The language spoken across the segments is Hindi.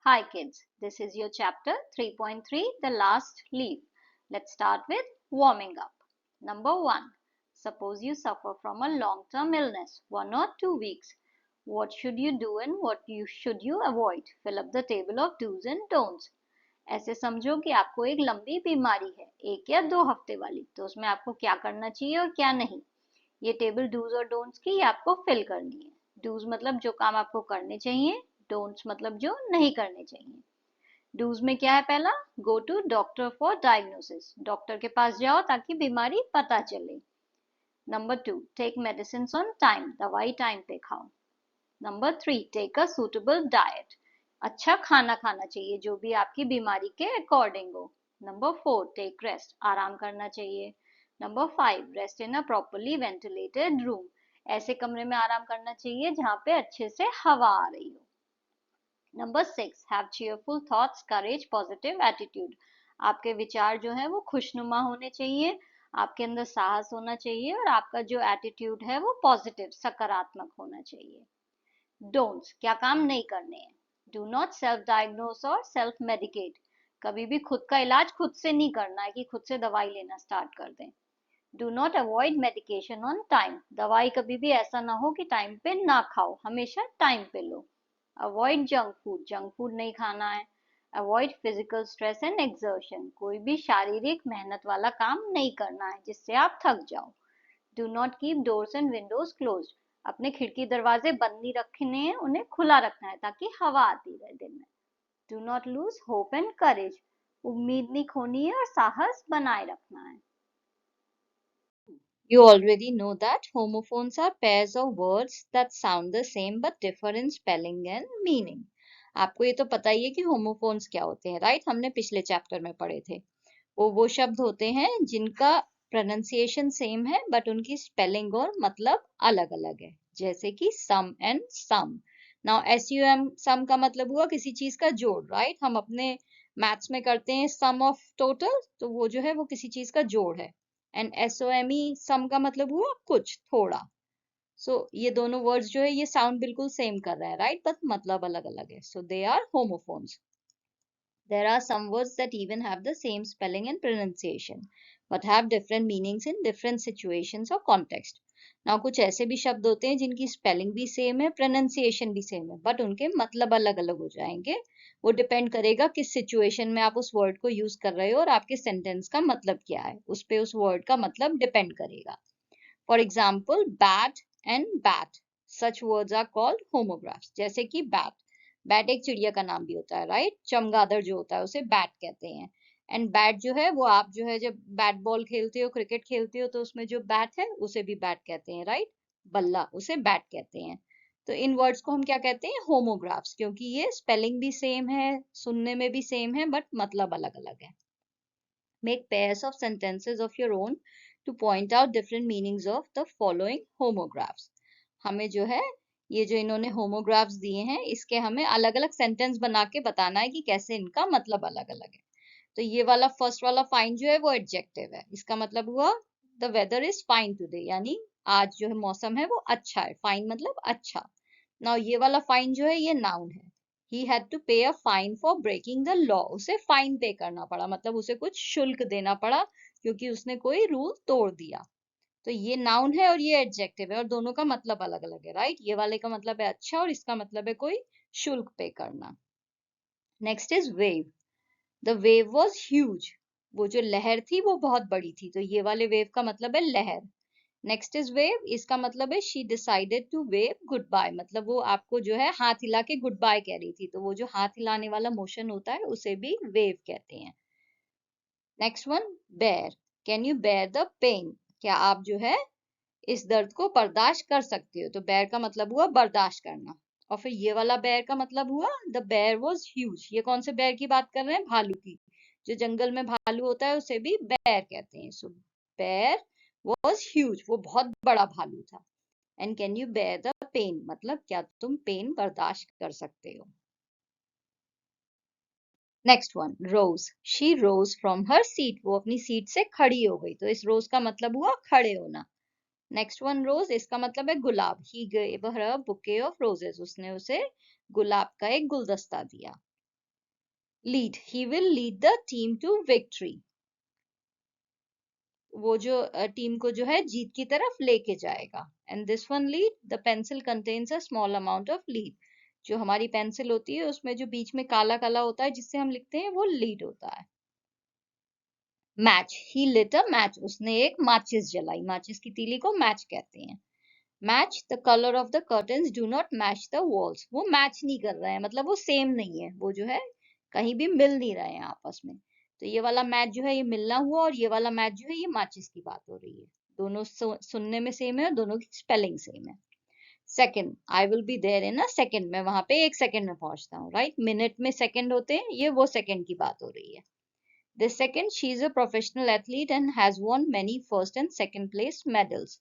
Hi kids, this is your chapter 3.3, the last leaf. Let's start with warming up. Number 1. Suppose you suffer from a long-term illness, 1 or 2 weeks. What should you do and should you avoid? Fill up the table of do's and don'ts. ऐसे समझो कि आपको एक लंबी बीमारी है, 1 या 2 हफ्ते वाली, तो उसमें आपको क्या करना चाहिए और क्या नहीं। ये टेबल डूज और डोंट्स की आपको फिल करनी है। डूज मतलब जो काम आपको करने चाहिए, डोंट्स मतलब जो नहीं करने चाहिए। डूज में क्या है? पहला, go to doctor for diagnosis, doctor के पास जाओ ताकि बीमारी पता चले। Number 2, take medicine on time, दवाई टाइम पे खाओ। Number 3, take a suitable diet, अच्छा खाना खाना चाहिए जो भी आपकी बीमारी के अकॉर्डिंग हो। नंबर 4, टेक रेस्ट, आराम करना चाहिए। Number 5, rest in a properly ventilated room, ऐसे कमरे में आराम करना चाहिए जहाँ पे अच्छे से हवा आ रही हो। Number 6, have cheerful thoughts, courage, positive attitude, आपके विचार जो है वो खुशनुमा होने चाहिए, आपके अंदर साहस होना चाहिए और आपका जो एटीट्यूड है वो पॉजिटिव, सकारात्मक होना चाहिए। डोंट्स, क्या काम नहीं करने हैं? डू नॉट सेल्फ डायग्नोस और सेल्फ मेडिकेट, कभी भी खुद का इलाज खुद से नहीं करना है कि खुद से दवाई लेना स्टार्ट कर दें। Do not avoid medication on time, दवाई कभी भी ऐसा ना हो कि टाइम पे ना खाओ, हमेशा टाइम पे लो। अवॉइड जंक फूड नहीं खाना है। Avoid physical stress and exertion, कोई भी शारीरिक मेहनत वाला काम नहीं करना है जिससे आप थक जाओ। Do not keep doors and Windows closed, अपने खिड़की दरवाजे बंद नहीं रखने हैं, उन्हें खुला रखना है ताकि हवा आती रहे दिन में। Do not lose hope and courage, उम्मीद नहीं खोनी है और साहस बनाए रखना है। You already know that homophones are pairs of words that sound the same but differ in spelling and meaning. आपको ये तो पता ही है कि homophones क्या होते हैं, राइट? हमने पिछले चैप्टर में पढ़े थे। वो शब्द होते हैं जिनका प्रोनाउंसिएशन सेम है बट उनकी स्पेलिंग और मतलब अलग अलग है, जैसे कि सम एंड सम। नाउ SUM, सम का मतलब हुआ किसी चीज का जोड़, राइट? हम अपने मैथ्स में करते हैं सम ऑफ टोटल, तो वो जो है वो किसी चीज का जोड़ है। एंड SOME, सम का मतलब हुआ कुछ, थोड़ा। ये दोनों वर्ड्स जो है ये साउंड बिल्कुल सेम कर रहा है, राइट? बट मतलब अलग अलग है, so they are homophones. There are some words that even have the same spelling and pronunciation, but have different meanings in different situations or context. Now, कुछ ऐसे भी शब्द होते हैं जिनकी स्पेलिंग भी सेम है, प्रोनाउंसिएशन भी सेम है, बट उनके मतलब अलग अलग हो जाएंगे। वो डिपेंड करेगा किस सिचुएशन में आप उस वर्ड को यूज कर रहे हो और आपके सेंटेंस का मतलब क्या है, उस पे उस वर्ड का मतलब डिपेंड करेगा। For example, bat and bat, such words are called homographs. जैसे कि बैट, बैट एक चिड़िया का नाम भी होता है, राइट? चमगादड़ जो होता है उसे बैट कहते हैं। एंड बैट जो है वो आप जो है जब बैट बॉल खेलते हो, क्रिकेट खेलते हो, तो उसमें जो बैट है उसे भी बैट कहते हैं, राइट? बल्ला, उसे बैट कहते हैं। तो इन वर्ड्स को हम क्या कहते हैं? होमोग्राफ्स, क्योंकि ये स्पेलिंग भी सेम है, सुनने में भी सेम है, बट मतलब अलग अलग है। Make pairs of sentences of your own to point out different meanings of the following homographs. हमें जो है ये जो इन्होंने होमोग्राफ्स दिए हैं इसके हमें अलग अलग सेंटेंस बना के बताना है कि कैसे इनका मतलब अलग अलग है। तो ये वाला फर्स्ट वाला फाइन जो है वो एडजेक्टिव है, इसका मतलब हुआ the weather is fine today, यानी आज जो है मौसम है वो अच्छा है। फाइन मतलब अच्छा। नाउ ये वाला फाइन जो है ये नाउन है। he had to pay a fine for breaking the law, उसे फाइन पे करना पड़ा, मतलब उसे कुछ शुल्क देना पड़ा क्योंकि उसने कोई रूल तोड़ दिया। तो ये नाउन है और ये एडजेक्टिव है और दोनों का मतलब अलग अलग है, राइट? ये वाले का मतलब है अच्छा और इसका मतलब है कोई शुल्क पे करना। Next is wave. The wave was huge, वो जो लहर थी वो बहुत बड़ी थी, तो ये वाले वेव का मतलब है लहर। नेक्स्ट इज वेव, इसका मतलब है she decided to wave goodbye, मतलब वो आपको जो है हाथ हिला के गुड बाय कह रही थी, तो वो जो हाथ हिलाने वाला मोशन होता है उसे भी वेव कहते हैं। Next one, bear. Can you bear the pain, क्या आप जो है इस दर्द को बर्दाश्त कर सकते हो? तो बेयर का मतलब हुआ बर्दाश्त करना। और फिर ये वाला बेयर का मतलब हुआ द बेयर वॉज ह्यूज, ये कौन से बेयर की बात कर रहे हैं? भालू की। जो जंगल में भालू होता है उसे भी बेयर कहते हैं। सो बेयर वॉज ह्यूज, वो बहुत बड़ा भालू था। And can you bear the pain, मतलब क्या तुम पेन बर्दाश्त कर सकते हो? Next one, rose. She rose from her seat, वो अपनी सीट से खड़ी हो गई, तो इस रोज का मतलब हुआ खड़े होना। नेक्स्ट वन, रोज, इसका मतलब है गुलाब। He gave her a bouquet of roses, उसने उसे गुलाब का एक गुलदस्ता दिया। Lead, he will lead the team to victory, वो जो टीम को जो है जीत की तरफ लेके जाएगा। And this one lead, the pencil contains a small amount of lead, जो हमारी पेंसिल होती है उसमें जो बीच में काला काला होता है जिससे हम लिखते हैं वो लीड होता है। Match, he lit a match, उसने एक माचिस जलाई, माचिस की तीली को मैच कहते हैं। Match, the colour of the curtains do not match the walls, वो मैच नहीं कर रहे हैं, मतलब वो सेम नहीं है, वो जो है कहीं भी मिल नहीं रहे हैं आपस में। तो ये वाला मैच जो है ये मिलना हुआ, और ये वाला मैच जो है ये माचिस की बात हो रही है। दोनों सुनने में सेम है और दोनों की स्पेलिंग सेम है। Second, I will be there in a second, मैं वहां पे एक सेकंड में पहुंचता हूँ, राइट, मिनट में सेकंड होते हैं, ये वो सेकंड की बात हो रही है। The second, she is a professional athlete and has won many first and second place medals.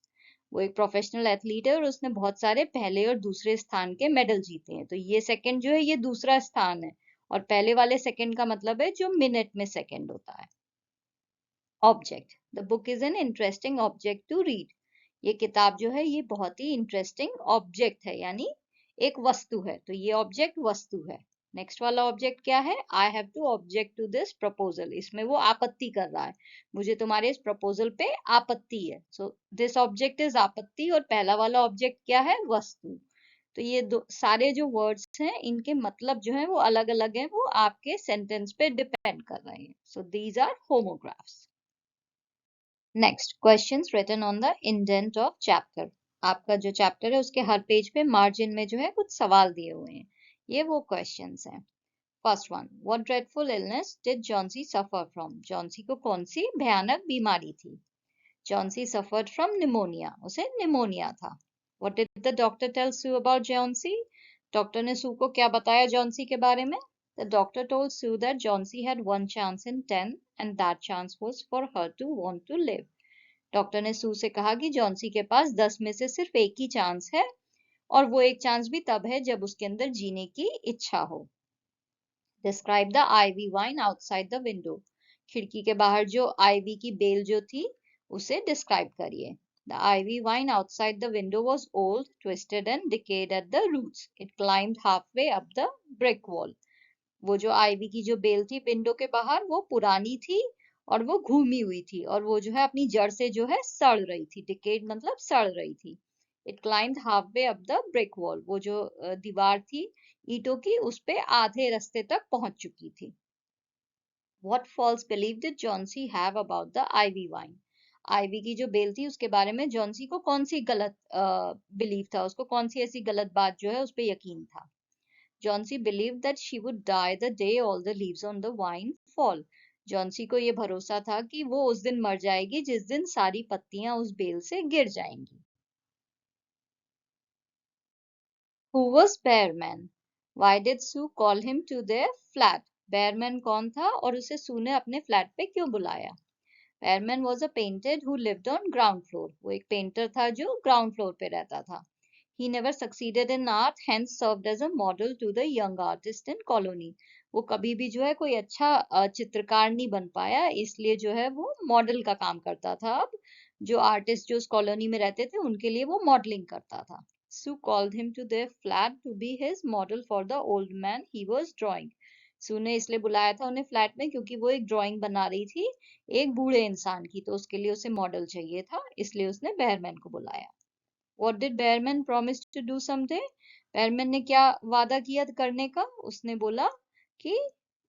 वो एक प्रोफेशनल एथलीट है और उसने बहुत सारे पहले और दूसरे स्थान के मेडल जीते हैं। तो ये सेकंड जो है ये दूसरा स्थान है, और पहले वाले सेकंड का मतलब है जो मिनट में सेकंड होता है। Object, the book is an interesting object to read, ये किताब जो है ये बहुत ही इंटरेस्टिंग ऑब्जेक्ट है, यानी एक वस्तु है, तो ये ऑब्जेक्ट वस्तु है। नेक्स्ट वाला ऑब्जेक्ट क्या है, I have to object to this proposal, इसमें वो आपत्ति कर रहा है, मुझे तुम्हारे इस प्रपोजल पे आपत्ति है। सो दिस ऑब्जेक्ट इज आपत्ति, और पहला वाला ऑब्जेक्ट क्या है, वस्तु। तो ये दो सारे जो वर्ड्स हैं इनके मतलब जो है वो अलग अलग है, वो आपके सेंटेंस पे डिपेंड कर रहे हैं। So these are homographs. Next, questions written on the indent of chapter, आपका जो चैप्टर है उसके हर पेज पे मार्जिन में जो है कुछ सवाल दिए हुए हैं, ये वो क्वेश्चंस हैं। First one, what dreadful illness did Johnsy suffer from, Johnsy को कौन सी भयानक बीमारी थी। जॉन्सी सफर्ड फ्रॉम निमोनिया, उसे निमोनिया था। What did the doctor tell Sue about Johnsy, doctor ने सू को क्या बताया जॉन्सी के बारे में। The doctor told Sue that Johnsy had one chance in 10 and that chance was for her to want to live, doctor ने सू से कहा कि जॉन्सी के पास 10 में से सिर्फ एक ही चांस है, और वो एक चांस भी तब है जब उसके अंदर जीने की इच्छा हो। Describe the ivy vine outside the window, खिड़की के बाहर जो आईवी की बेल जो थी उसे डिस्क्राइब करिए। The ivy vine outside the window was old, twisted and decayed at the roots. It climbed halfway up the brick wall. वो जो आईवी की जो बेल थी विंडो के बाहर वो पुरानी थी और वो घूमी हुई थी, और वो जो है अपनी जड़ से जो है सड़ रही थी, डिकेड मतलब सड़ रही थी। It climbed half way up the brick wall, वो जो दीवार थी ईंटों की उस पे आधे रास्ते तक पहुंच चुकी थी। What false belief did Johnsy have about the ivy vine? Ivy की जो बेल थी उसके बारे में जॉन्सी को कौन सी गलत बिलीफ था, उसको कौन सी ऐसी गलत बात जो है उस पे यकीन था। Johnsy believed that she would die the day all the leaves on the vine fall. Johnsy को ये भरोसा था कि वो उस दिन मर जाएगी जिस दिन सारी पत्तियां उस बेल से गिर जाएंगी। Who was Bearman? Why did Sue call him to their flat? Bearman कौन था और उसे सू ने अपने फ्लैट पे क्यों बुलाया? Bearman was a painter who lived on ground floor. वो एक पेंटर था जो ग्राउंड फ्लोर पे रहता था। He never succeeded in art, hence served as a model to the young artist in colony. वो कभी भी जो है कोई अच्छा चित्रकार नहीं बन पाया, इसलिए जो है वो मॉडल का काम करता था। अब जो आर्टिस्ट जो उस कॉलोनी में रहते थे उनके लिए वो मॉडलिंग करता था। Sue called him to their flat to be his model for the old man he was drawing. सू ने इसलिए बुलाया था उन्हें फ्लैट में क्योंकि वो एक ड्राइंग बना रही थी एक बूढ़े इंसान की, तो उसके लिए उसे मॉडल चाहिए था, इसलिए उसने बेयरमैन को बुलाया। What did Bearman promise to do someday? बेयरमैन ने क्या वादा किया करने का? उसने बोला कि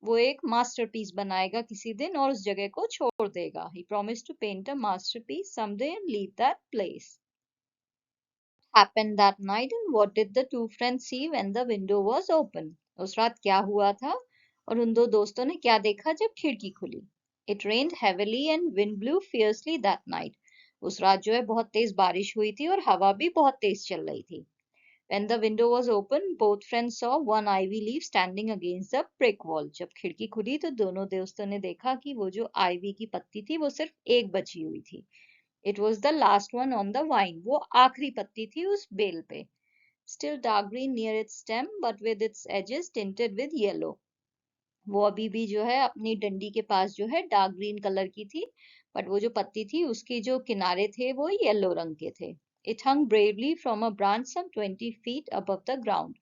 वो एक मास्टरपीस बनाएगा किसी दिन और उस जगह को छोड़ देगा। He promised to paint a masterpiece someday and leave that place. Happened that night and what did the two friends see when the window was open? उस रात क्या हुआ था और उन दो दोस्तों ने क्या देखा जब खिड़की खुली? It rained heavily and wind blew fiercely that night. उस रात जो है बहुत तेज बारिश हुई थी और हवा भी बहुत तेज चल रही थी। When the window was open, both friends saw one ivy leaf standing against the brick wall. जब खिड़की खुली तो दोनों दोस्तों ने देखा कि वो जो आईवी की पत्ती थी वो सिर्फ एक बची हुई थी। It was the last one on the vine. वो आखिरी पत्ती थी उस बेल पे। Still dark green near its stem, but with its edges tinted with yellow. वो अभी भी जो है अपनी डंडी के पास जो है डार्क ग्रीन कलर की थी, बट वो जो पत्ती थी उसके जो किनारे थे वो येलो रंग के थे। It hung bravely from a branch some 20 feet above the ground.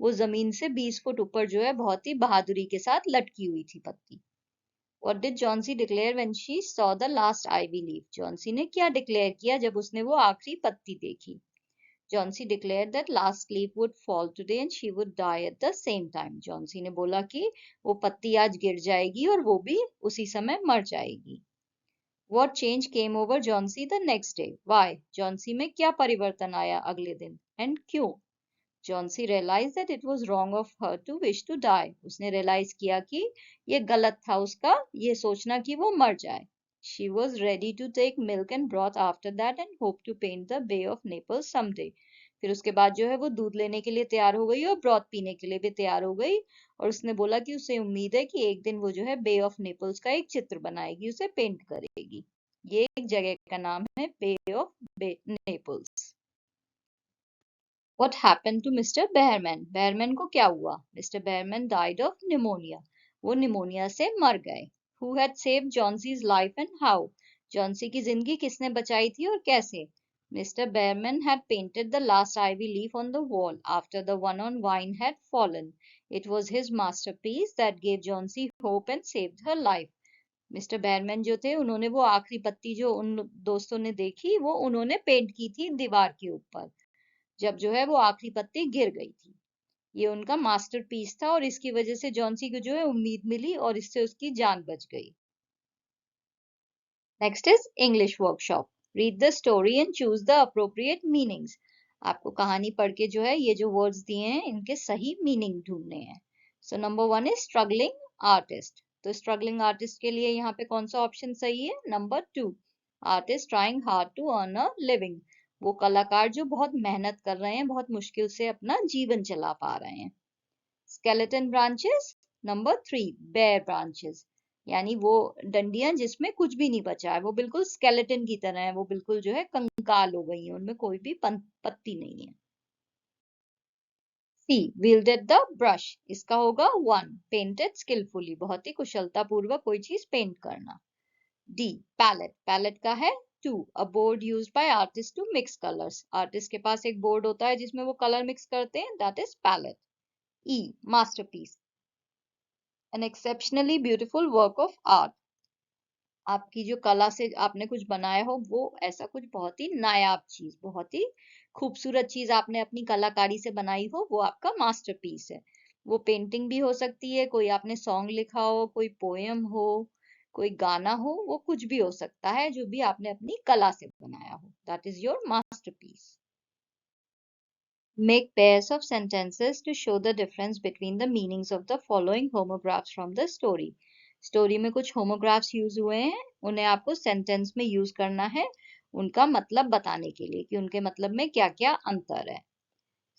वो जमीन से 20 फुट ऊपर जो है बहुत ही बहादुरी के साथ लटकी हुई थी पत्ती। What did Johnsy declare when she saw the last ivy leaf? Johnsy ने क्या डिक्लेयर किया जब उसने वो आखिरी पत्ती देखी? Johnsy declared that last leaf would fall today and she would die at the same time. Johnsy ने बोला कि वो पत्ती आज गिर जाएगी और वो भी उसी समय मर जाएगी। What change came over Johnsy the next day? Why? Johnsy में क्या परिवर्तन आया अगले दिन? And क्यों? Johnsy realized that it was wrong of her to wish to die. उसने realize किया कि ये गलत था उसका ये सोचना कि वो मर जाए। She was ready to take milk and broth after that and hoped to paint the Bay of Naples someday. फिर उसके बाद जो है वो दूध लेने के लिए तैयार हो गई और ब्रॉथ पीने के लिए भी तैयार हो गई और उसने बोला कि उसे उम्मीद है कि एक दिन वो जो है बे ऑफ नेपल्स का एक चित्र बनाएगी उसे पेंट करेगी। ये एक जगह का नाम है bay of Naples. What happened to Mr. Behrman? Behrman को क्या हुआ? Mr. Behrman died of pneumonia. वो निमोनिया से मर गए। Who had saved Johnson's life and how? Johnsy की जिंदगी किसने बचाई थी और कैसे? Mr. Behrman had painted the last ivy leaf on the wall after the one on wine had fallen. It was his masterpiece that gave Johnsy hope and saved her life. Mister Behrman जो थे उन्होंने वो आखिरी पत्ती जो उन दोस्तों ने देखी वो उन्होंने पेंट की थी दीवार के ऊपर जब जो है वो आखिरी पत्ती गिर गई थी। ये उनका मास्टरपीस था और इसकी वजह से जॉन्सी को जो है उम्मीद मिली और इससे उसकी जान बच गई। Next is English workshop. Read the story and choose the appropriate meanings. आपको कहानी पढ़ के जो है ये जो वर्ड्स दिए हैं इनके सही मीनिंग ढूंढने हैं। So number 1 is struggling artist. तो स्ट्रगलिंग आर्टिस्ट के लिए यहाँ पे कौन सा ऑप्शन सही है? Number 2, artist trying hard to earn a living. वो कलाकार जो बहुत मेहनत कर रहे हैं बहुत मुश्किल से अपना जीवन चला पा रहे हैं। Skeleton branches. Number 3, bare branches, यानी वो डंडियां जिसमें कुछ भी नहीं बचा है वो बिल्कुल स्केलेटन की तरह है वो बिल्कुल जो है कंकाल हो गई है उनमें कोई भी पत्ती नहीं है। सी, wielded the brush। इसका होगा 1, painted skillfully, बहुत ही कुशलता पूर्वक कोई चीज पेंट करना। D, palette. पैलेट का है 2, a board used by artists to mix colors। Artist के पास एक बोर्ड होता है जिसमें वो कलर मिक्स करते हैं, that is palette। E, masterpiece, an exceptionally beautiful work of art। आपकी जो कला से आपने कुछ बनाया हो वो ऐसा कुछ बहुत ही नायाब चीज बहुत ही खूबसूरत चीज आपने अपनी कलाकारी से बनाई हो वो आपका मास्टरपीस है। वो पेंटिंग भी हो सकती है, कोई आपने सॉन्ग लिखा हो, कोई पोएम हो, कोई गाना हो, वो कुछ भी हो सकता है जो भी आपने अपनी कला से बनाया हो, that is your masterpiece. Make pairs of sentences to show the difference between the meanings of the following homographs from the story। Story में कुछ होमोग्राफ्स यूज हुए हैं उन्हें आपको सेंटेंस में यूज करना है उनका मतलब बताने के लिए कि उनके मतलब में क्या क्या अंतर है।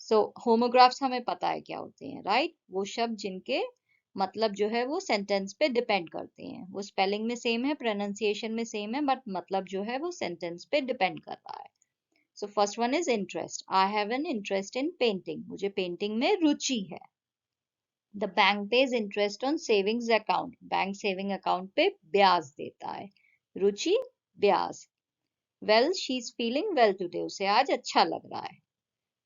सो होमोग्राफ्स हमें पता है क्या होते हैं, राइट? वो शब्द जिनके मतलब जो है वो सेंटेंस पे डिपेंड करते हैं, वो स्पेलिंग में सेम है, प्रोनाउंसिएशन में सेम है, बट मतलब जो है वो सेंटेंस पे डिपेंड कर रहा है। So first one is interest. I have an interest in painting. मुझे पेंटिंग में रुचि है। The bank pays interest on savings account. Bank saving account पे ब्याज देता है। रुचि, ब्याज। Well, she's feeling well today. उसे आज अच्छा लग रहा है।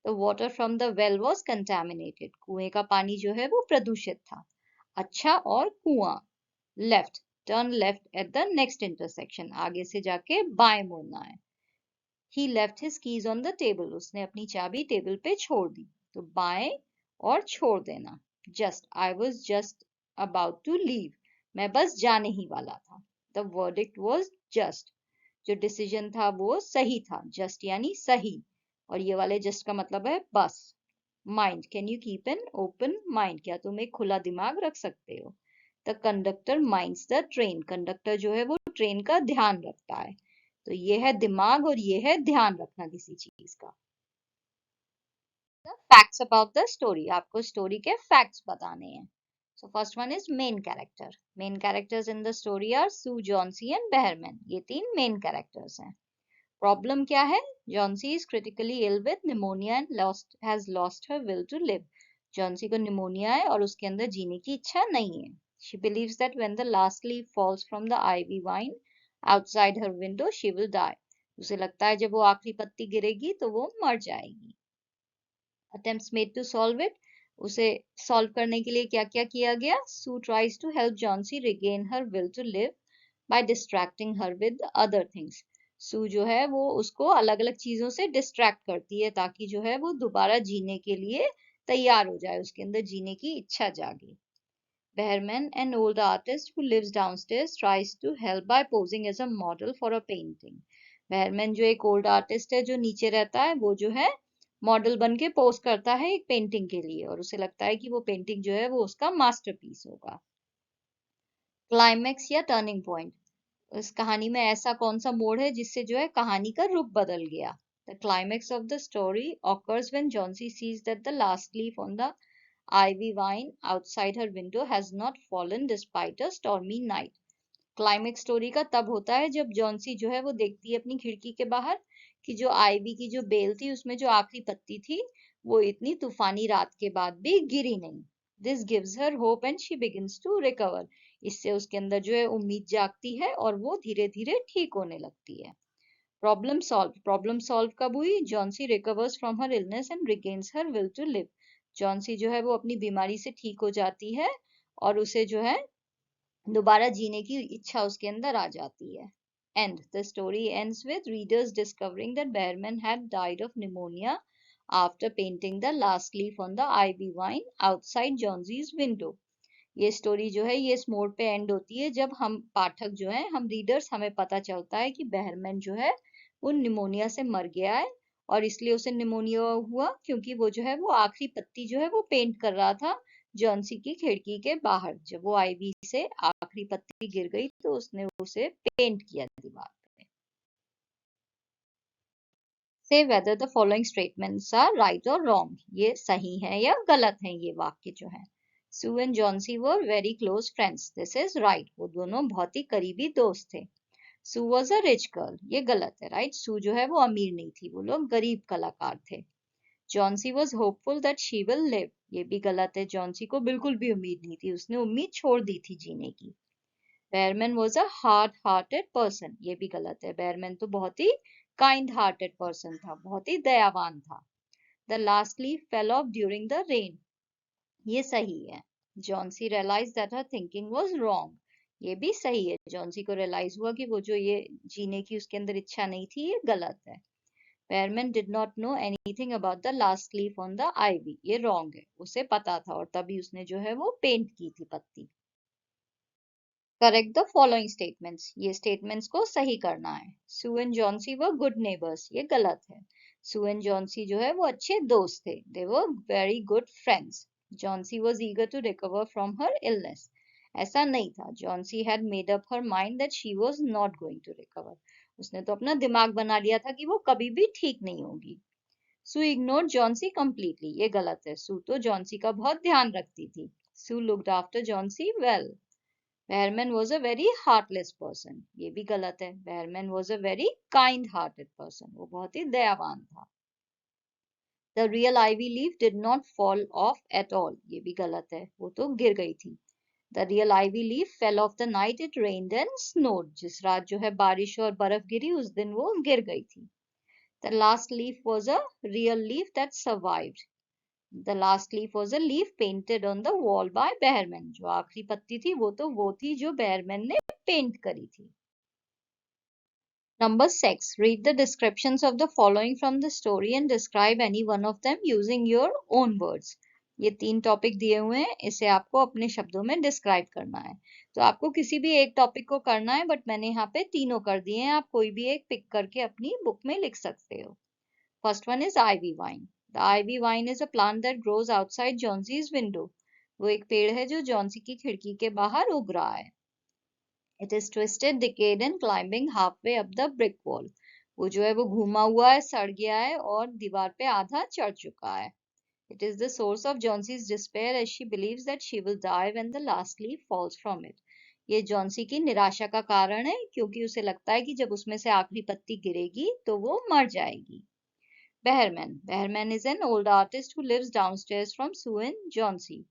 The water from the well was contaminated. कुएं का पानी जो है वो प्रदूषित था। अच्छा और कुआं। Left. Turn left at the next intersection. आगे से जाके बाएं मुड़ना है। He left his keys on the table. उसने अपनी चाबी टेबल पे छोड़ दी। तो बाएं और छोड़ देना। Just, I was just about to leave. मैं बस जाने ही वाला था। The verdict was just. जो डिसीजन था वो सही था। Just यानी सही और ये वाले just का मतलब है बस। Mind, can you keep an open mind? क्या तुम एक खुला दिमाग रख सकते हो? The conductor minds the train. Conductor जो है वो ट्रेन का ध्यान रखता है। तो ये है दिमाग और ये है ध्यान रखना किसी चीज का। फैक्ट्स अबाउट द स्टोरी, आपको स्टोरी के फैक्ट्स बताने हैं। So first one is main character. Main characters in the story are Sue, Johnsy and Behrman. ये 3 मेन कैरेक्टर्स हैं। प्रॉब्लम क्या है? Johnsy is critically ill with pneumonia and has lost her will to live. Johnsy को निमोनिया है और उसके अंदर जीने की इच्छा नहीं है। She believes that when the last leaf falls from the ivy wine outside her window she will die। उसे लगता है जब वो आखिरी पत्ती गिरेगी तो वो मर जाएगी। Attempts made to solve it। उसे सॉल्व करने के लिए क्या क्या किया गया? Sue tries to help Johnsy regain her will to live by distracting her with other things. Sue जो है वो उसको अलग अलग चीजों से डिस्ट्रैक्ट करती है ताकि जो है वो दोबारा जीने के लिए तैयार हो जाए, उसके अंदर जीने की इच्छा जागे। Behrman, an old artist who lives downstairs, tries to help by posing as a model for a painting. Behrman जो एक ओल्ड आर्टिस्ट है जो नीचे रहता है, वो जो है मॉडल बन के पोज करता है एक पेंटिंग के लिए, और उसे लगता है कि वो पेंटिंग जो है वो उसका मास्टरपीस होगा। क्लाइमैक्स या टर्निंग पॉइंट, इस कहानी में ऐसा कौन सा मोड़ है जिससे जो है कहानी का रुख बदल गया? The climax of the story occurs when Johnsy sees that the last leaf on the ivy vine outside her window has not fallen despite a stormy night. Climax story का तब होता है जब जॉन्सी जो है वो देखती है अपनी खिड़की के बाहर कि जो आईवी की जो बेल थी उसमें जो आखिरी पत्ती थी वो इतनी तूफानी रात के बाद भी गिरी नहीं। This gives her hope and she begins to recover. इससे उसके अंदर जो है उम्मीद जागती है और वो धीरे धीरे ठीक होने लगती है। प्रॉब्लम सॉल्व कब हुई? Johnsy recovers from her illness and regains her will to live. Johnsy जो है वो अपनी बीमारी से ठीक हो जाती है और उसे जो है दोबारा जीने की इच्छा उसके अंदर आ जाती है। End. The story ends with readers discovering that Behrman had died of pneumonia after painting the last leaf on the ivy vine outside Johnsy's window. ये स्टोरी जो है ये इस मोड़ पे एंड होती है जब हम पाठक जो है हम रीडर्स हमें पता चलता है कि बेहरमैन जो है वो निमोनिया से मर गया है, और इसलिए उसे निमोनिया हुआ क्योंकि वो जो है वो आखिरी पत्ती जो है वो पेंट कर रहा था जॉन्सी की खिड़की के बाहर। जब वो आईवी से आखिरी पत्ती गिर गई तो उसने उसे पेंट किया दीवार पे। Say whether the following statements are right or wrong. ये सही है या गलत है ये वाक्य जो है। Sue and Johnsy were very close friends. This is right. वो दोनों बहुत ही करीबी दोस्त थे। Sue was a rich girl. ये गलत है, right? Sue जो है वो अमीर नहीं थी, वो लोग गरीब कलाकार थे। Johnsy was hopeful that she will live. ये भी गलत है, जॉन्सी को बिल्कुल भी उम्मीद नहीं थी, उसने उम्मीद छोड़ दी थी जीने की। Behrman was a hard-hearted person. ये भी गलत है, Behrman तो बहुत ही kind-hearted person था, बहुत ही दयावान था। The last leaf fell off during the rain. ये सही है। Johnsy realized that her thinking was wrong. ये भी सही है, जॉन्सी को रियलाइज हुआ कि वो जो ये जीने की उसके अंदर इच्छा नहीं थी ये गलत है। Behrman did not know anything about the last leaf on the ivy. ये wrong है, उसे पता था और तभी उसने जो है वो पेंट की थी पत्ती। Correct the following statements. ये statements को सही करना है। Sue and Johnsy were good neighbors. ये गलत है। Sue and Johnsy जो है वो अच्छे दोस्त थे। They were very good friends. Johnsy was eager to recover from her illness. ऐसा नहीं था। Johnsy had made up her mind that she was not going to recover. उसने तो अपना दिमाग बना लिया था कि वो कभी भी ठीक नहीं होगी। Sue ignored Johnsy completely. ये गलत है। Sue तो Johnsy का बहुत ध्यान रखती थी। Sue looked after Johnsy well. Behrman was a very heartless person. ये भी गलत है। Behrman was a very kind-hearted person. वो बहुत ही दयावान था। The real ivy leaf did not fall off at all. ये भी गलत है, वो तो गिर गई थी। The real ivy leaf fell off the night it rained and snowed. जिस रात जो है बारिश और बर्फ गिरी उस दिन वो गिर गई थी। The last leaf was a real leaf that survived. The last leaf was a leaf painted on the wall by Behrman. जो आखिरी पत्ती थी वो थी जो Behrman ने पेंट करी थी। Number 6. Read the descriptions of the following from the story and describe any one of them using your own words. ये 3 टॉपिक दिए हुए हैं, इसे आपको अपने शब्दों में डिस्क्राइब करना है। तो आपको किसी भी एक टॉपिक को करना है, बट मैंने यहाँ पे तीनों कर दिए हैं, आप कोई भी एक पिक करके अपनी बुक में लिख सकते हो। First one is ivy vine. The ivy vine is a plant that grows outside Johnson's window. वो एक पेड़ है जो जॉन्सी की खिड़की के बाहर उग रहा है। It is twisted, decayed and climbing halfway up the brick wall. वो जो है वो घूमा हुआ है, सड़ गया है और दीवार पे आधा चढ़ चुका है। It is the source of Johnson's despair as she believes that she will die when the last leaf falls from it. ये जॉन्सी की निराशा का कारण है क्योंकि उसे लगता है कि जब उसमें से आखिरी पत्ती गिरेगी तो वो मर जाएगी। Behrman. Behrman is an old artist who lives downstairs from Sue and Johnsy.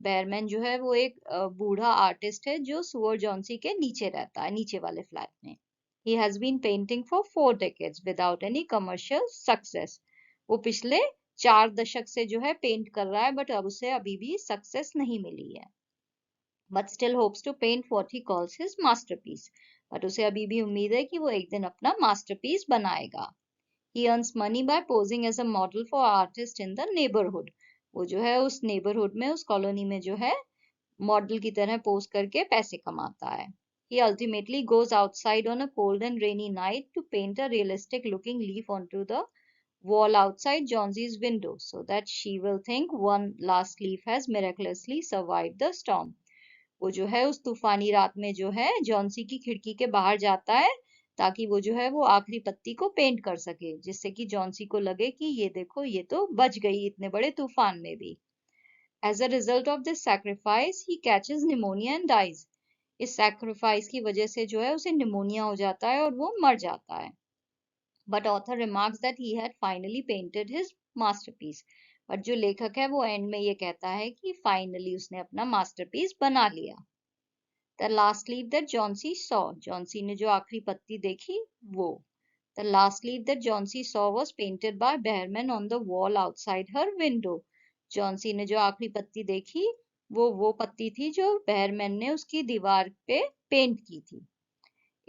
बेयरमैन जो है वो एक बूढ़ा आर्टिस्ट है जो सू और जॉन्सी के नीचे रहता है, नीचे वाले फ्लैट में। He has been painting for 4 decades without any commercial success. वो पिछले 4 दशक से जो है पेंट कर रहा है, बट अब उसे अभी भी सक्सेस नहीं मिली है। But still hopes to paint what he calls his masterpiece. But उसे अभी भी उम्मीद है कि वो एक दिन अपना masterpiece बनाएगा. He earns money by posing as a model for artists in the neighborhood. वो जो है उस neighborhood में, उस कॉलोनी में जो है मॉडल की तरह पोज करके पैसे कमाता है. He ultimately goes outside on a cold and rainy night to paint a realistic looking leaf onto the wall outside Johnsie's window so that she will think one last leaf has miraculously survived the storm. वो जो है उस तूफानी रात में जो है जॉन्सी की खिड़की के बाहर जाता है ताकि वो जो है वो आखिरी पत्ती को पेंट कर सके, जिससे कि जॉन्सी को लगे कि ये देखो, ये तो बच गई इतने बड़े तूफान में भी. As a result of this sacrifice, he catches pneumonia and dies. इस सैक्रिफाइस की वजह से जो है उसे निमोनिया हो जाता है और वो मर जाता है. But author remarks that he had finally painted his masterpiece. But जो लेखक है वो एंड में ये कहता है कि फाइनली उसने अपना मास्टरपीस बना लिया. The last leaf that Johnsy saw. Johnsy ने जो आखिरी पत्ती देखी वो. The last leaf that Johnsy saw was painted by Behrman on the wall outside her window. Johnsy ने जो आखिरी पत्ती देखी वो पत्ती थी जो बेहरमैन ने उसकी दीवार पे पेंट की थी.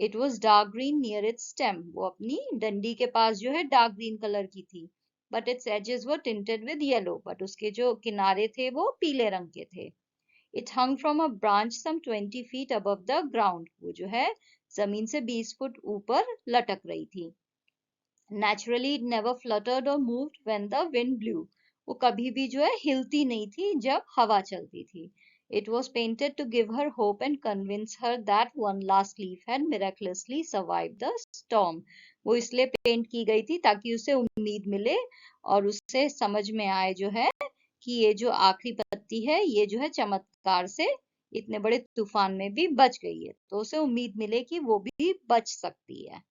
It was dark green near its stem. वो अपनी डंडी के पास जो है डार्क ग्रीन कलर की थी. But its edges were tinted with yellow. But उसके जो किनारे थे वो पीले रंग के थे. It hung from a branch some 20 feet above the ground. वो जो है जमीन से 20 फुट ऊपर लटक रही थी. Naturally, it never fluttered or moved when the wind blew. वो कभी भी जो है हिलती नहीं थी जब हवा चलती थी. It was painted to give her hope and convince her that one last leaf had miraculously survived the storm. वो इसलिए पेंट की गई थी ताकि उसे उम्मीद मिले और उसे समझ में आए जो है कि ये जो आखिरी पत्ती है ये जो है चमत्कार से इतने बड़े तूफान में भी बच गई है, तो उसे उम्मीद मिले कि वो भी बच सकती है.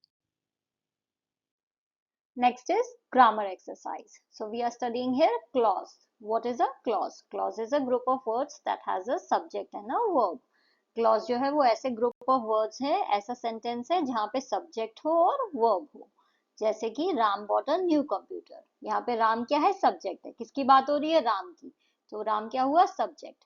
Next is grammar exercise. So we are studying here clause. What is a clause? Clause is a group of words that has a subject and a verb. Clause जो है वो ऐसे group of words है, ऐसा sentence है जहाँ पे subject हो और verb हो. जैसे कि Ram bought a new computer. यहाँ पे राम क्या है? Subject है. किसकी बात हो रही है? राम की. तो राम क्या हुआ? Subject.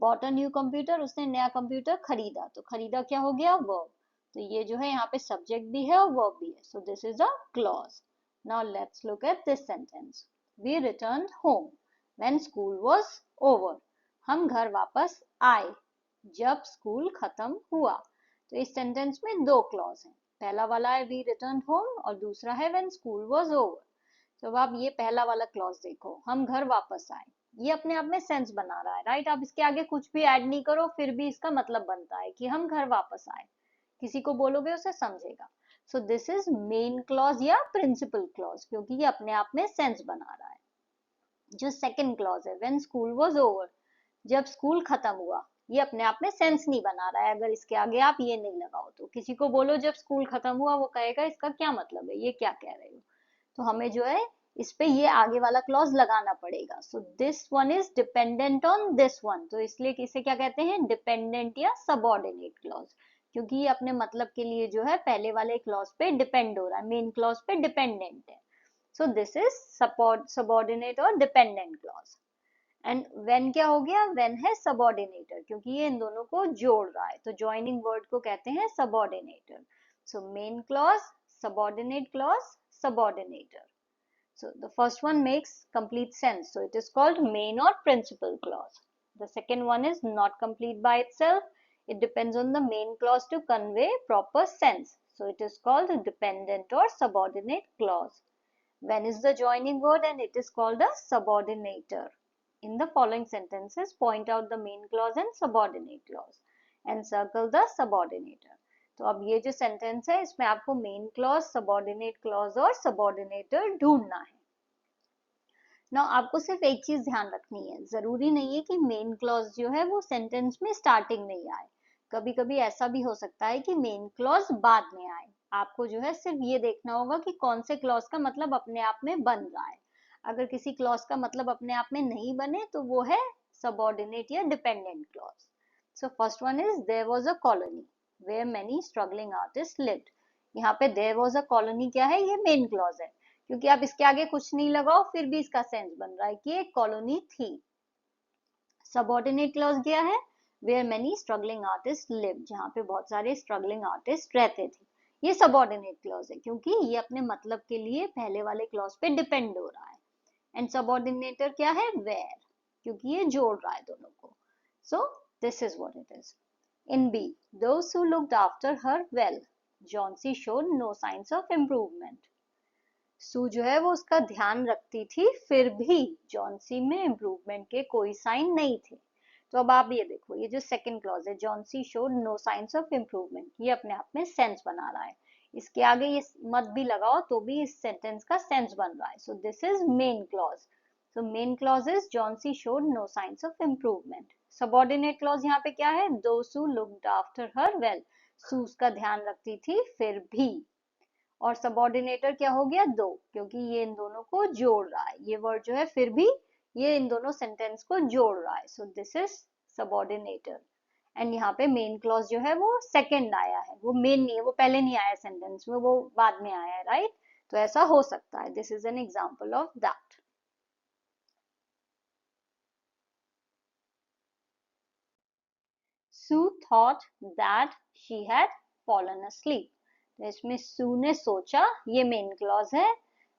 Bought a new computer, उसने नया कंप्यूटर खरीदा. तो खरीदा क्या हो गया? Verb. तो ये जो है यहाँ पे subject भी है और verb भी है. So this is a clause. Now let's look at this sentence. We returned home when school was over. हम घर वापस आए जब स्कूल खत्म हुआ. तो इस सेंटेंस में दो क्लॉज हैं. पहला वाला है we returned home और दूसरा है when school was over. तो अब आप ये पहला वाला क्लॉज देखो, हम घर वापस आए. ये अपने आप में सेंस बना रहा है, राइट. आप इसके आगे कुछ भी ऐड नहीं करो फिर भी इसका मतलब बनता है कि हम घर वापस आए. किसी को बोलोगे उसे समझेगा. सो दिस इज मेन क्लॉज या प्रिंसिपल क्लॉज, क्योंकि ये अपने आप में सेंस बना रहा है. जो सेकंड क्लॉज है व्हेन स्कूल वाज ओवर, जब स्कूल खत्म हुआ, ये अपने आप में सेंस नहीं बना रहा है अगर इसके आगे आप ये नहीं लगाओ. तो किसी को बोलो जब स्कूल खत्म हुआ, वो कहेगा इसका क्या मतलब है, ये क्या कह रहे हो. तो हमें जो है इस पे ये आगे वाला क्लॉज लगाना पड़ेगा. So this one is dependent on this one. तो इसलिए इसे क्या कहते हैं? डिपेंडेंट या सबऑर्डिनेट क्लॉज, क्योंकि ये अपने मतलब के लिए जो है पहले वाले क्लॉज पे डिपेंड हो रहा है, मेन क्लॉज पे डिपेंडेंट है. सो दिस इज सबऑर्डिनेट और डिपेंडेंट क्लॉज. एंड व्हेन क्या हो गया? व्हेन है सबऑर्डिनेटर, क्योंकि ये इन दोनों को जोड़ रहा है. तो ज्वाइनिंग वर्ड को कहते हैं subordinator. So main clause, subordinate clause, subordinator. So the first one makes complete sense. So it is called main or principal clause. The second one is not complete by itself. It depends on the main clause to convey proper sense. So it is called a dependent or subordinate clause. When is the joining word and it is called a subordinator. In the following sentences, point out the main clause and subordinate clause and circle the subordinator. तो अब ये जो सेंटेंस है इसमें आपको मेन क्लॉज, सबऑर्डिनेट क्लॉज और सबऑर्डिनेटर ढूंढना है. ना आपको सिर्फ एक चीज ध्यान रखनी है, जरूरी नहीं है कि मेन क्लॉज जो है वो सेंटेंस में स्टार्टिंग में ही आए. कभी कभी ऐसा भी हो सकता है कि मेन क्लॉज बाद में आए. आपको जो है सिर्फ ये देखना होगा कि कौन से क्लॉज का मतलब अपने आप में बन रहा है. अगर किसी क्लॉज का मतलब अपने आप में नहीं बने तो वो है सबऑर्डिनेट या dependent clause. So first one is there was a colony where many struggling artists lived. यहाँ पे there was a colony क्या है? ये मेन क्लॉज है, क्योंकि आप इसके आगे कुछ नहीं लगाओ फिर भी इसका सेंस बन रहा है कि एक कॉलोनी थी। सबऑर्डिनेट क्लॉज क्या है? Where many struggling artist live, जहाँ पे बहुत सारे स्ट्रगलिंग आर्टिस्ट रहते थे। ये सबऑर्डिनेट क्लॉज है क्योंकि ये अपने मतलब के लिए पहले वाले क्लॉज पे डिपेंड हो रहा है। एंड सबऑर्डिनेटर क्या है? वेयर, क्योंकि ये जोड़ रहा है दोनों को। सो this is what it is. In B, those who looked after her well, Jauncey showed no signs of improvement. सू जो है वो उसका ध्यान रखती थी, फिर भी जॉन्सी में इम्प्रूवमेंट के कोई साइन नहीं थे। तो अब आप ये देखो, ये जो सेकंड क्लॉज है, Johnsy showed no signs of improvement, ये अपने आप में सेंस बना रहा है। इसके आगे ये मत भी लगाओ तो भी इस सेंटेंस का सेंस बन रहा है। So this is main clause. So main clause is Johnsy showed no signs of improvement. Subordinate clause यहाँ पे क्या है? Those who looked after her well, Sue उसका ध्यान रखती थी फिर भी। और सबऑर्डिनेटर क्या हो गया? दो, क्योंकि ये इन दोनों को जोड़ रहा है। ये वर्ड जो है फिर भी ये इन दोनों सेंटेंस को जोड़ रहा है। So this is subordinator. And यहाँ पे मेन क्लॉज जो है वो सेकंड आया है, वो मेन नहीं है, वो पहले नहीं आया सेंटेंस में, वो बाद में आया है, राइट? तो ऐसा हो सकता है। This is an example of that. Sue thought that she had fallen asleep. तो इसमें सू ने सोचा, ये मेन क्लॉज है।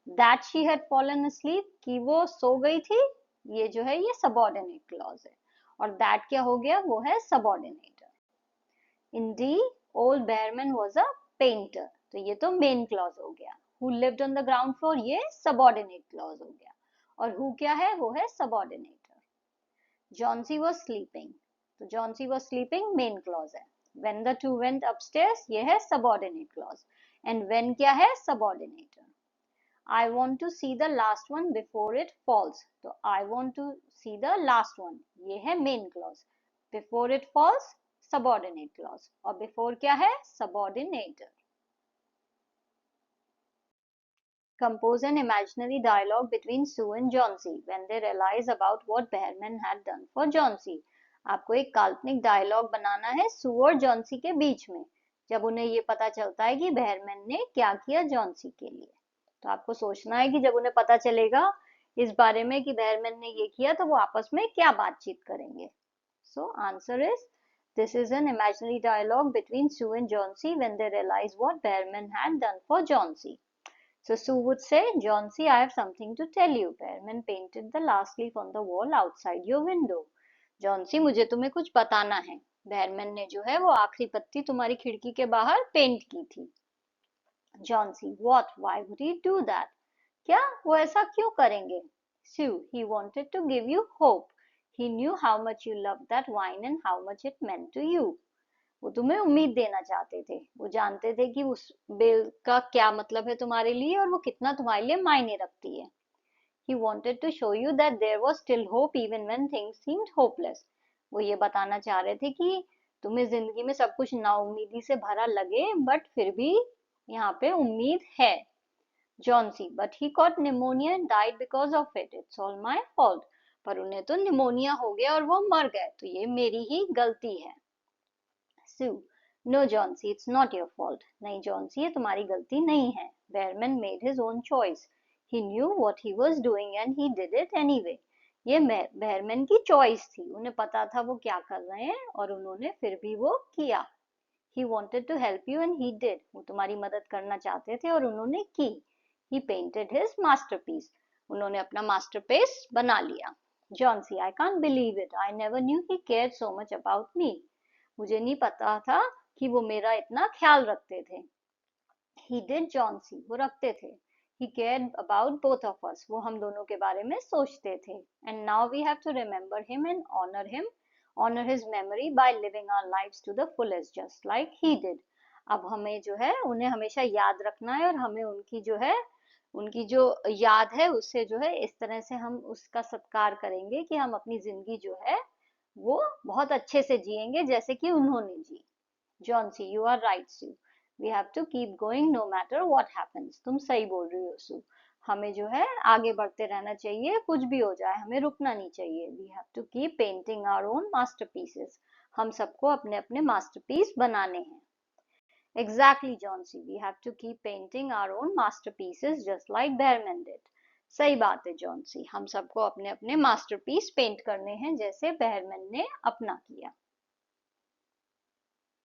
that she had fallen asleep, कि वो सो गई थी, ये जो है ये सबऑर्डिनेट क्लॉज है। और that क्या हो गया? वो है सबऑर्डिनेटर। in D, old bearman was a painter, तो ये तो मेन क्लॉज हो गया। who lived on the ground floor, ये सबऑर्डिनेट क्लॉज हो गया। और who क्या है? वो है सबऑर्डिनेटर। Johnsy was sleeping, तो Johnsy was sleeping main clause है। When the two went upstairs, ये है subordinate clause। And when क्या है? Subordinator। I want to see the last one before it falls, तो I want to see the last one, ये है main clause। Before it falls, subordinate clause। और before क्या है? Subordinator। Compose an imaginary dialogue between Sue and Johnsy when they realize about what Behrman had done for Johnsy। आपको एक काल्पनिक डायलॉग बनाना है सू और जॉन्सी के बीच में, जब उन्हें ये पता चलता है कि बेहरमैन ने क्या किया जॉन्सी के लिए। तो आपको सोचना है कि जब उन्हें पता चलेगा इस बारे में कि बेहरमैन ने ये किया, तो वो आपस में क्या बातचीत करेंगे। So answer is this is an imaginary dialogue between Sue and Johnsy when they realize what Behrman had done for Johnsy. So Sue would say, Johnsy, I have something to tell you. Behrman painted the last leaf on the wall outside your window. Johnsy, मुझे तुम्हें कुछ बताना है। बेहरमैन ने जो है वो आखिरी पत्ती तुम्हारी खिड़की के बाहर पेंट की थी। Johnsy, what? Why would he do that? क्या वो ऐसा क्यों करेंगे? Sue, he wanted to give you hope. He knew how much you loved that wine and how much it meant to you. वो तुम्हें उम्मीद देना चाहते थे, वो जानते थे कि उस बेल का क्या मतलब है तुम्हारे लिए और वो कितना तुम्हारे लिए मायने रखती है। He wanted to show you that there was still hope even when things seemed hopeless. वो ये बताना चाह रहे थे कि तुम्हें जिंदगी में सब कुछ नाउम्मीदी से भरा लगे, बट फिर भी यहाँ पे उम्मीद है। Johnsy, but he caught pneumonia and died because of it. It's all my fault. पर उन्हें तो निमोनिया हो गया और वो मर गए, तो ये मेरी ही गलती है। Sue, no Johnsy, it's not your fault. नहीं Johnsy, ये तुम्हारी गलती नहीं है। Behrman made his own choice. He knew what he was doing and he did it anyway. ये बेहरमैन की चॉइस थी, उन्हें पता था वो क्या कर रहे हैं और उन्होंने फिर भी वो किया। He wanted to help you and he did. वो तुम्हारी मदद करना चाहते थे और उन्होंने की। He painted his masterpiece. उन्होंने अपना मास्टरपीस बना लिया। Johnsy, I can't believe it. I never knew he cared so much about me. मुझे नहीं पता था कि वो मेरा इतना ख्याल रखते थे। He did Johnsy, वो रखते थे। He cared about both of us, वो हम दोनों के बारे में सोचते थे। And now we have to remember him and honor his memory by living our lives to the fullest, just like he did. अब हमें जो है उन्हें हमेशा याद रखना है और हमें उनकी जो याद है उससे जो है इस तरह से हम उसका सत्कार करेंगे कि हम अपनी जिंदगी जो है वो बहुत अच्छे से जिएंगे जैसे कि उन्होंने जी। Johnsy, you are right Sue, we have to keep going no matter what happens. तुम सही बोल रही हो सू, हमें जो है आगे बढ़ते रहना चाहिए, कुछ भी हो जाए हमें रुकना नहीं चाहिए। We have to keep painting our own masterpieces, हम सबको अपने अपने मास्टरपीस बनाने हैं। Exactly, Johnsy. We have to keep painting our own masterpieces just like Behrman did. सही बात है जॉन्सी, हम सबको अपने अपने मास्टरपीस पेंट करने हैं जैसे बेहरमन ने अपना किया.